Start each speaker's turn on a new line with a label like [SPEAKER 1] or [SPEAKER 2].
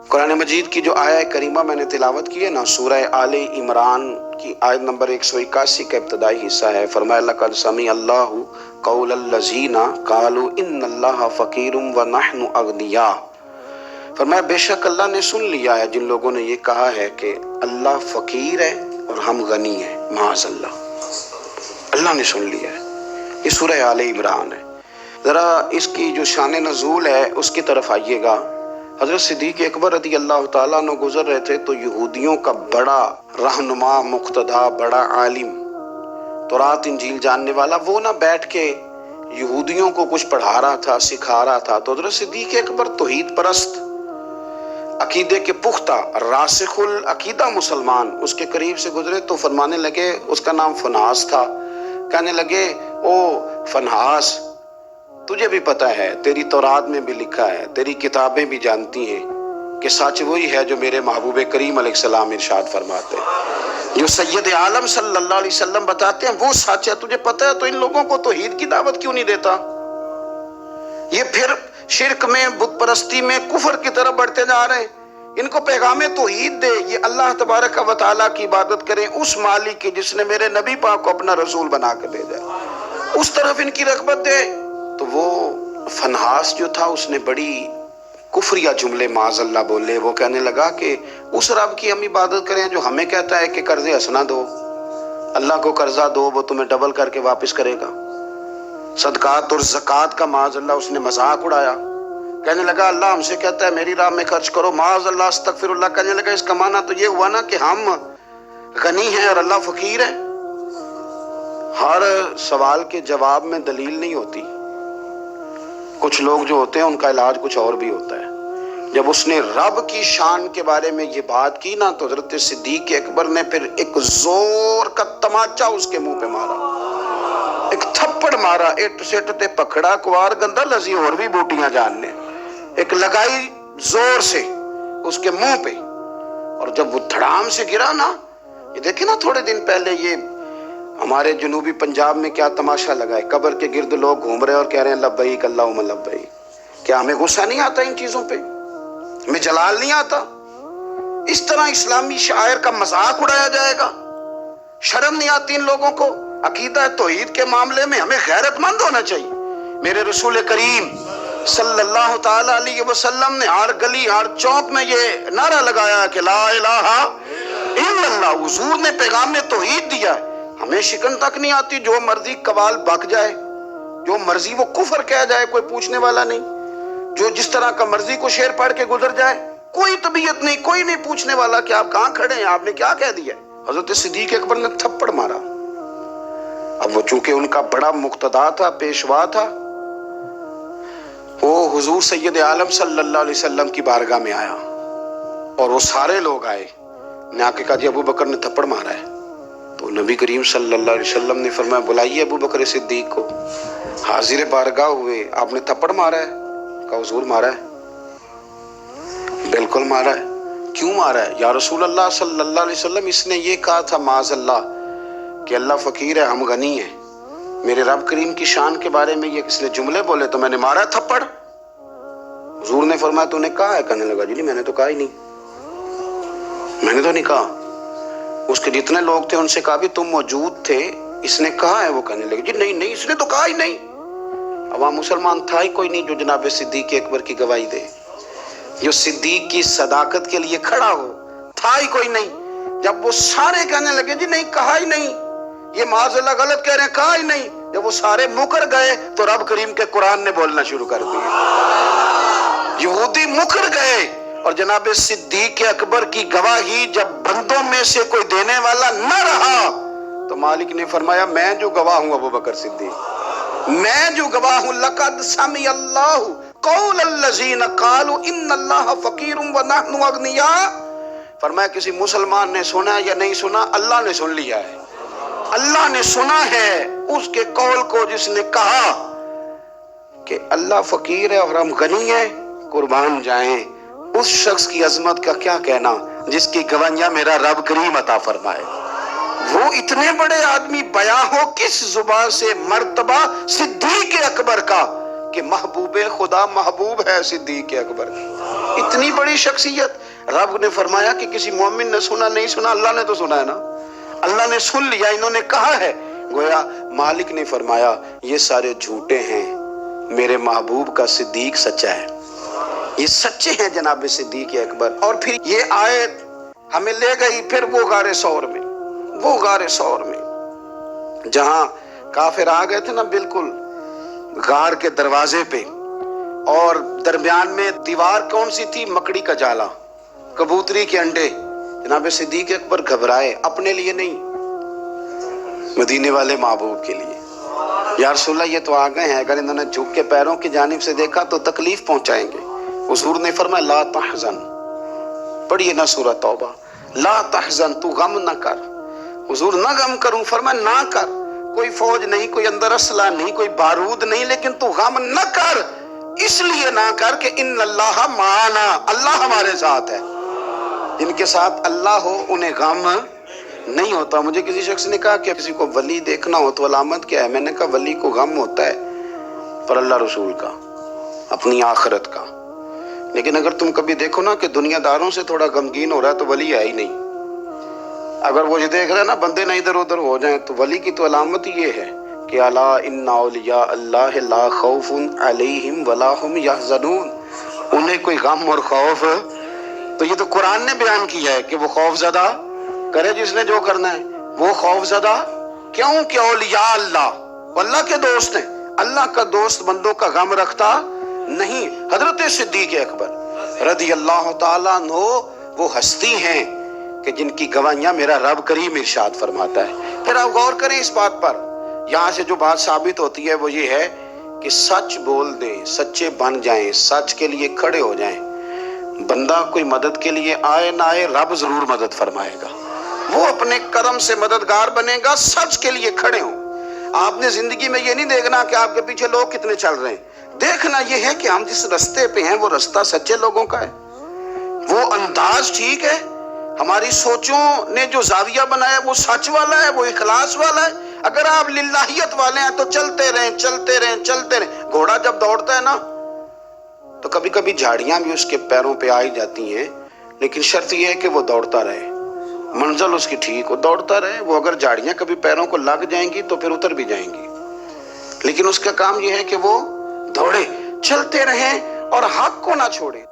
[SPEAKER 1] قرآن مجید کی جو آیہ کریمہ میں نے تلاوت کی ہے نا، سورہ آل عمران کی آیت نمبر 181 کا ابتدائی حصہ ہے۔ فرمایا لقد سمع اللہ قول الذین قالوا ان اللہ فقیر ونحن اغنیاء۔ فرمایا بے شک اللہ نے سن لیا ہے جن لوگوں نے یہ کہا ہے کہ اللہ فقیر ہے اور ہم غنی ہیں، معاذ اللہ۔ اللہ نے سن لیا ہے۔ یہ سورہ آل عمران ہے۔ ذرا اس کی جو شان نزول ہے اس کی طرف آئیے گا۔ حضرت صدیق اکبر رضی اللہ تعالیٰ عنہ گزر رہے تھے تو یہودیوں کا بڑا رہنما، مقتدا، بڑا عالم، تورات انجیل جاننے والا، وہ نہ بیٹھ کے یہودیوں کو کچھ پڑھا رہا تھا، سکھا رہا تھا۔ تو حضرت صدیق اکبر توحید پرست، عقیدے کے پختہ، راسخ العقیدہ مسلمان اس کے قریب سے گزرے تو فرمانے لگے، اس کا نام فنحاس تھا، کہنے لگے او فنحاس، تجھے بھی پتہ ہے، تیری تورات میں بھی لکھا ہے، تیری کتابیں بھی جانتی ہیں کہ سچ وہی ہے جو میرے محبوب کریم علیہ السلام ارشاد فرماتے ہیں، جو سید عالم صلی اللہ علیہ وسلم بتاتے ہیں وہ سچ ہے، تجھے پتہ ہے، تو ان لوگوں کو توحید کی دعوت کیوں نہیں دیتا؟ یہ پھر شرک میں، بت پرستی میں، کفر کی طرف بڑھتے جا رہے ہیں۔ ان کو پیغام توحید دے، یہ اللہ تبارک و تعالیٰ کی عبادت کریں، اس مالک کی جس نے میرے نبی پاک کو اپنا رسول بنا کے بھیجا، اس طرف ان کی رغبت دے۔ تو وہ فنحاس جو تھا اس نے بڑی کفریہ جملے معاذ اللہ بولے۔ وہ کہنے لگا کہ اس رب کی ہم عبادت کریں جو ہمیں کہتا ہے کہ قرض حسنہ دو، اللہ کو قرضہ دو وہ تمہیں ڈبل کر کے واپس کرے گا۔ صدقات اور زکوٰۃ کا معاذ اللہ اس نے مذاق اڑایا، کہنے لگا اللہ ہم سے کہتا ہے میری راہ میں خرچ کرو، معاذ اللہ استغفر اللہ۔ کہنے لگا اس کا معنی تو یہ ہوا نا کہ ہم غنی ہیں اور اللہ فقیر ہے۔ ہر سوال کے جواب میں دلیل نہیں ہوتی، کچھ لوگ جو ہوتے ہیں ان کا علاج کچھ اور بھی ہوتا ہے۔ جب اس نے رب کی شان کے بارے میں یہ بات کی نا تو حضرت صدیق اکبر نے پھر ایک زور کا تماچا اس کے منہ پہ مارا، ایک تھپڑ مارا، اٹ سٹ تے پکڑا کوار گندا لذی اور بھی بوٹیاں جاننے، ایک لگائی زور سے اس کے منہ پہ۔ اور جب وہ دھڑام سے گرا نا، یہ دیکھیں نا تھوڑے دن پہلے یہ ہمارے جنوبی پنجاب میں کیا تماشا لگا ہے، قبر کے گرد لوگ گھوم رہے اور کہہ رہے ہیں لبیک اللہم لبیک۔ کیا ہمیں غصہ نہیں آتا ان چیزوں پہ؟ ہمیں جلال نہیں آتا؟ اس طرح اسلامی شاعر کا مذاق اڑایا جائے گا؟ شرم نہیں آتی ان لوگوں کو؟ عقیدہ توحید کے معاملے میں ہمیں غیرت مند ہونا چاہیے۔ میرے رسول کریم صلی اللہ تعالیٰ علیہ وسلم نے ہر گلی ہر چوک میں یہ نعرہ لگایا کہ لا الہ الا اللہ۔ حضور نے پیغام توحید دیا ہے، ہمیں شکن تک نہیں آتی، جو مرضی قوال بک جائے، جو مرضی وہ کفر کہہ جائے، کوئی پوچھنے والا نہیں، جو جس طرح کا مرضی کو شعر پڑھ کے گزر جائے، کوئی طبیعت نہیں، کوئی نہیں پوچھنے والا کہ آپ کہاں کھڑے ہیں، آپ نے کیا کہہ دیا۔ حضرت صدیق اکبر نے تھپڑ مارا۔ اب وہ چونکہ ان کا بڑا مقتدا تھا، پیشوا تھا، وہ حضور سید عالم صلی اللہ علیہ وسلم کی بارگاہ میں آیا اور وہ سارے لوگ آئے، نے آ کے کہا جی ابو بکر نے تھپڑ مارا ہے۔ تو نبی کریم صلی اللہ علیہ وسلم نے فرمایا بلائیے ابو بکر صدیق کو۔ حاضر بارگاہ ہوئے، آپ نے تھپڑ مارا ہے؟ کہا حضور مارا ہے، بالکل مارا ہے۔ کیوں مارا ہے؟ یا رسول اللہ صلی اللہ علیہ وسلم اس نے یہ کہا تھا معاذ اللہ کہ اللہ فقیر ہے ہم غنی ہیں، میرے رب کریم کی شان کے بارے میں یہ اس نے جملے بولے تو میں نے مارا تھپڑ۔ حضور نے فرمایا تو نے کہا ہے؟ کہنے لگا جی نہیں میں نے تو کہا ہی نہیں، میں نے تو نہیں کہا۔ اس کے جتنے لوگ تھے ان سے کہا بھی تم موجود تھے، اس نے کہا ہے؟ وہ کہنے لگے جی نہیں نہیں اس نے تو کہا ہی نہیں۔ عوام مسلمان تھا ہی کوئی نہیں جو جناب صدیق اکبر کی گواہی دے، جو صدیق کی صداقت کے لیے کھڑا ہو، تھا ہی کوئی نہیں۔ جب وہ سارے کہنے لگے جی نہیں کہا ہی نہیں، یہ معاذ اللہ غلط کہہ رہے ہیں، کہا ہی نہیں، جب وہ سارے مکر گئے تو رب کریم کے قرآن نے بولنا شروع کر دیا۔ یہودی مکر گئے اور جناب صدیق اکبر کی گواہی جب بندوں میں سے کوئی دینے والا نہ رہا تو مالک نے فرمایا میں جو گواہ ہوں ابو بکر صدیق، میں جو گواہ ہوں لقد سمع اللہ قول الذین قالوا ان اللہ فقیر ونحن اغنیاء۔ فرمایا کسی مسلمان نے سنا یا نہیں سنا، اللہ نے سن لیا ہے، اللہ نے سنا ہے اس کے قول کو جس نے کہا کہ اللہ فقیر ہے اور ہم غنی ہیں۔ قربان جائیں اس شخص کی عظمت کا کیا کہنا جس کی گواہیاں میرا رب کریم عطا فرمائے۔ وہ اتنے بڑے آدمی بیاں ہو کس زبان سے مرتبہ صدیق اکبر کا کہ محبوب خدا محبوب ہے صدیق اکبر۔ اتنی بڑی شخصیت، رب نے فرمایا کہ کسی مومن نے سنا نہیں سنا، اللہ نے تو سنا ہے نا، اللہ نے سن لیا، انہوں نے کہا ہے۔ گویا مالک نے فرمایا یہ سارے جھوٹے ہیں، میرے محبوب کا صدیق سچا ہے، یہ سچے ہیں جناب صدیق اکبر۔ اور پھر یہ آیت ہمیں لے گئی پھر وہ غار ثور میں، وہ غار ثور میں جہاں کافر آ گئے تھے نا بالکل غار کے دروازے پہ، اور درمیان میں دیوار کون سی تھی؟ مکڑی کا جالا، کبوتری کے انڈے۔ جناب صدیق اکبر گھبرائے، اپنے لیے نہیں، مدینے والے محبوب کے لیے۔ یا رسول اللہ یہ تو آ گئے ہیں، اگر انہوں نے جھک کے پیروں کی جانب سے دیکھا تو تکلیف پہنچائیں گے۔ حضور نے فرمایا لا تحزن، پڑھیے نا سورہ توبہ، لا تحزن، تو غم نہ کر۔ حضور نہ غم کروں، فرمایا نہ کر، کوئی فوج نہیں، کوئی اندر اسلحہ نہیں، کوئی بارود نہیں، لیکن تو غم نہ کر، اس لیے نہ کر کہ ان اللہ معنا، اللہ ہمارے ساتھ ہے۔ جن کے ساتھ اللہ ہو انہیں غم نہیں ہوتا۔ مجھے کسی شخص نے کہا کہ کسی کو ولی دیکھنا ہو تو علامت کیا ہے؟ میں نے کہا ولی کو غم ہوتا ہے پر اللہ رسول کا، اپنی آخرت کا۔ لیکن اگر تم کبھی دیکھو نا کہ دنیا داروں سے تھوڑا غمگین ہو رہا ہے تو ولی ہے ہی نہیں۔ اگر وہ یہ دیکھ رہے ہیں نا بندے نہ ادھر ادھر ہو جائیں، تو ولی کی تو علامت یہ ہے کہ الا ان اولیاء اللہ لا خوف علیہم ولا هم یحزنون، انہیں کوئی غم اور خوف، تو یہ تو قرآن نے بیان کیا ہے کہ وہ خوف زدہ کرے جس نے جو کرنا ہے، وہ خوف زدہ کیوں؟ کہ اولیاء اللہ، وہ اللہ کے دوست ہیں، اللہ کا دوست بندوں کا غم رکھتا نہیں۔ حضرت صدیق اکبر رضی اللہ تعالیٰ عنہ وہ ہستی ہیں کہ جن کی گواہیاں میرا رب کریم ارشاد فرماتا ہے۔ پھر آپ غور کریں اس بات پر، یہاں سے جو بات ثابت ہوتی ہے وہ یہ ہے کہ سچ بول دیں، سچے بن جائیں، سچ کے لیے کھڑے ہو جائیں۔ بندہ کوئی مدد کے لیے آئے نہ آئے، رب ضرور مدد فرمائے گا، وہ اپنے کرم سے مددگار بنے گا۔ سچ کے لیے کھڑے ہوں۔ آپ نے زندگی میں یہ نہیں دیکھنا کہ آپ کے پیچھے لوگ کتنے چل رہے ہیں، دیکھنا یہ ہے کہ ہم جس رستے پہ ہیں وہ رستہ سچے لوگوں کا ہے، وہ انداز ٹھیک ہے، ہماری سوچوں نے جو زاویہ بنایا وہ سچ والا ہے، وہ اخلاص والا ہے۔ اگر آپ للہیت والے ہیں تو چلتے رہیں چلتے رہیں چلتے رہیں۔ گھوڑا جب دوڑتا ہے نا تو کبھی کبھی جھاڑیاں بھی اس کے پیروں پہ آئی جاتی ہیں، لیکن شرط یہ ہے کہ وہ دوڑتا رہے، منزل اس کی ٹھیک ہو، دوڑتا رہے۔ وہ اگر جھاڑیاں کبھی پیروں کو لگ جائیں گی تو پھر اتر بھی جائیں گی، لیکن اس کا کام یہ ہے کہ وہ دوڑے، چلتے رہیں اور حق کو نہ چھوڑیں۔